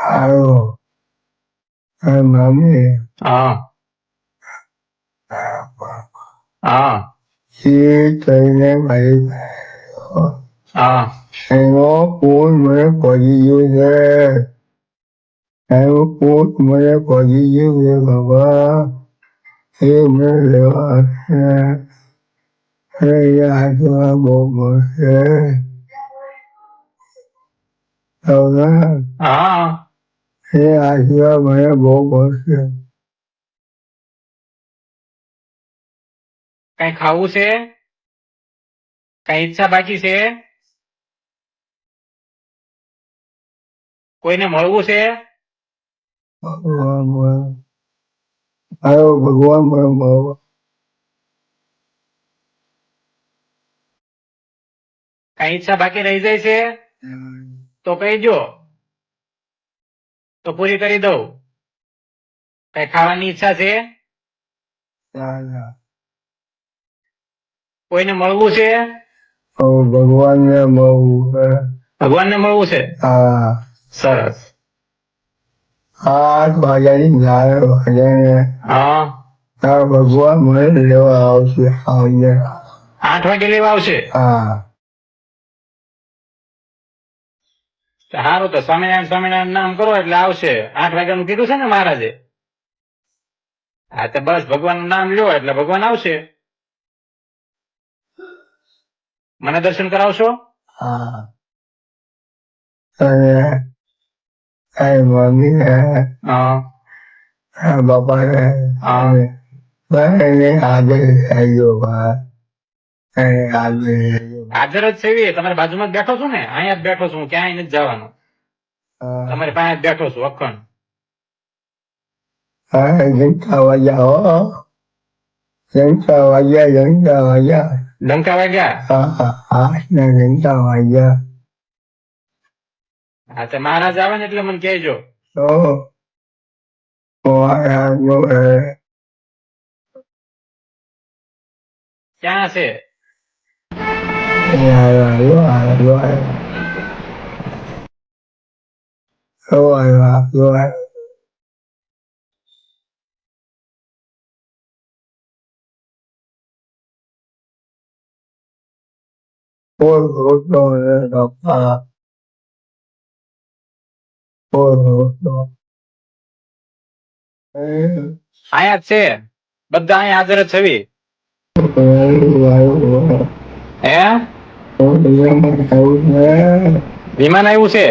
Aló, ay, mami, હા હા sí, tenía marido. હા Tengo un me codillo de, tengo un me codillo de papá, y me levanté, ella se va a mover, ¿verdad? હા Ella se va a mover. કઈ ખાવું છે? કઈ ઈચ્છા બાકી છે? કોઈને મળવું છે? ભગવાન મને, આયો ભગવાન મને મળવા. કઈ ઈચ્છા બાકી રહી જાય છે તો કહીજો, તો પૂરી કરી દઉં. કઈ ખાવાની ઈચ્છા છે? ના, ના. કોઈને મળવું છે? ભગવાનને મળવું છે. ભગવાનને મળવું છે? હા. સરસ. 8 વાગ્યાની ગાળે વાગ્યાને હા તારા ભગવાન મને લેવા આવશે આવજે. 8 વાગે લેવા આવશે? હા. સારું, તો સ્વામિનારાયણ નામ કરો એટલે આવશે. 8 વાગ્યાનું કીધું છે ને મહારાજે? હા, તો બસ ભગવાનનું નામ લ્યો એટલે ભગવાન આવશે. મને દર્શન કરાવશો? હા. અને તારી મમ્મીને હા તારા બાપાને હા બધાને હાજર રહેજો ભાઈ. એને હાજર રહેજો. હાજર જ છે, તમારી બાજુમાં જ બેઠો છું ને, અહીંયા જ બેઠો છું હું, ક્યાંય નથી જવાનો. તમારી પાસે જ બેઠો છું અખંડ. હા, ઘંટા વાગ્યા હો. ઘંટા વાગ્યા. ડંકા વાગ્યા? હા, 8 ના ઘંટા વાગ્યા. હા, તો મહારાજ આવે ને એટલે મને કહેજો. તો મહારાજ ક્યાં છે? અહીંયા જ છે, બધા અહીંયા હાજર જ છે. હે? વિમાન આવ્યું છે?